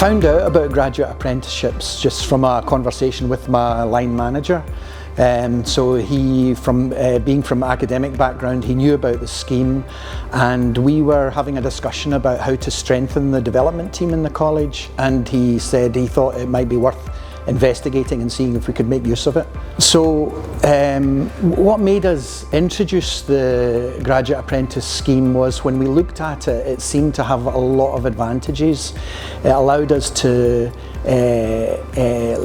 found out about graduate apprenticeships just from a conversation with my line manager. So he, being from academic background, he knew about the scheme, and we were having a discussion about how to strengthen the development team in the college, and he said he thought it might be worth investigating and seeing if we could make use of it. So what made us introduce the graduate apprentice scheme was when we looked at it, it seemed to have a lot of advantages. It allowed us to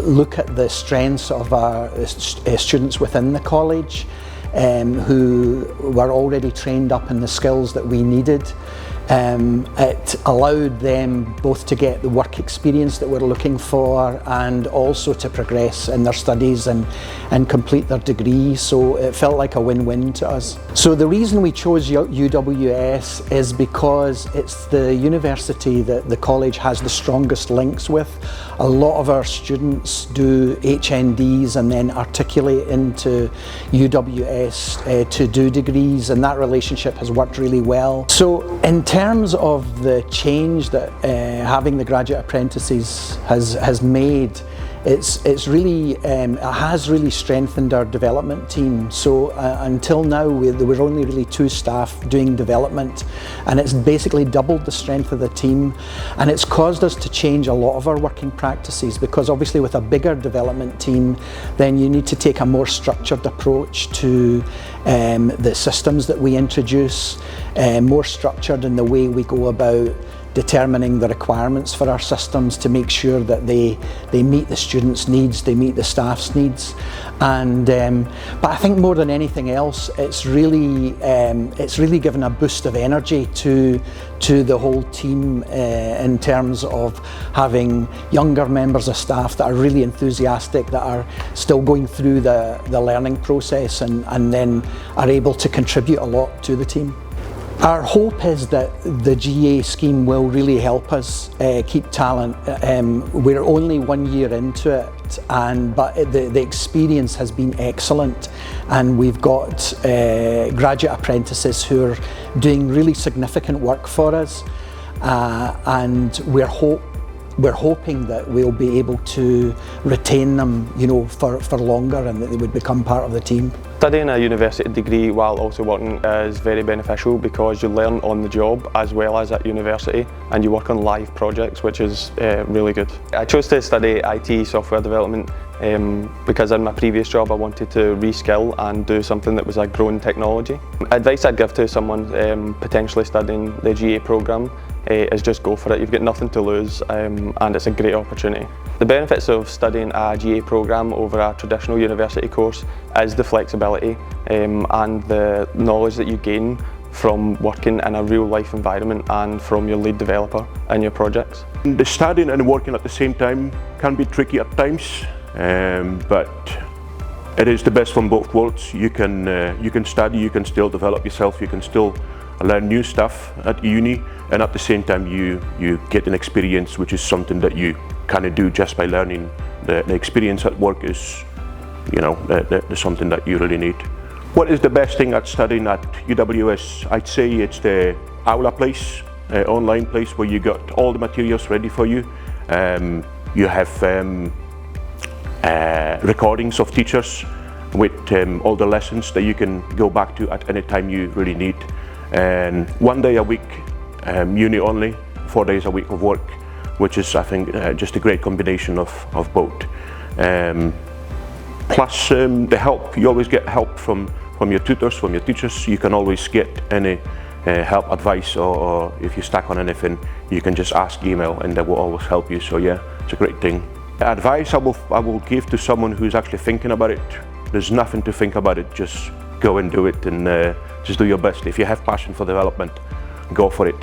look at the strengths of our students within the college who were already trained up in the skills that we needed. It allowed them both to get the work experience that we're looking for and also to progress in their studies and complete their degree, so it felt like a win-win to us. So the reason we chose UWS is because it's the university that the college has the strongest links with. A lot of our students do HNDs and then articulate into UWS to do degrees, and that relationship has worked really well. So in terms of the change that having the graduate apprentices has made, it has really strengthened our development team. So until now there were only really 2 staff doing development, and it's basically doubled the strength of the team, and it's caused us to change a lot of our working practices, because obviously with a bigger development team then you need to take a more structured approach to the systems that we introduce, more structured in the way we go about determining the requirements for our systems to make sure that they meet the students' needs, they meet the staff's needs. And but I think more than anything else, it's really given a boost of energy to the whole team in terms of having younger members of staff that are really enthusiastic, that are still going through the learning process and then are able to contribute a lot to the team. Our hope is that the GA scheme will really help us keep talent. We're only 1 year into it, but the experience has been excellent, and we've got graduate apprentices who are doing really significant work for us, and we're hoping that we'll be able to retain them, for longer, and that they would become part of the team. Studying a university degree while also working is very beneficial because you learn on the job as well as at university, and you work on live projects, which is really good. I chose to study IT software development because in my previous job I wanted to reskill and do something that was a growing technology. Advice I'd give to someone potentially studying the GA programme is just go for it. You've got nothing to lose, and it's a great opportunity. The benefits of studying a GA programme over a traditional university course is the flexibility and the knowledge that you gain from working in a real life environment and from your lead developer in your projects. The studying and working at the same time can be tricky at times, but it is the best from both worlds. You can study, you can still develop yourself, you can still learn new stuff at uni, and at the same time you get an experience, which is something that you kind of do just by learning. The experience at work is, something that you really need. What is the best thing at studying at UWS? I'd say it's the Aula place, online place where you got all the materials ready for you. You have recordings of teachers with all the lessons that you can go back to at any time you really need. And 1 day a week, uni only, 4 days a week of work, which is, I think, just a great combination of both. Plus the help, you always get help from your tutors, from your teachers. You can always get any help, advice, or if you're stuck on anything, you can just ask, email, and they will always help you. So yeah, it's a great thing. Advice I will give to someone who's actually thinking about it: there's nothing to think about it, just go and do it, and just do your best. If you have passion for development, go for it.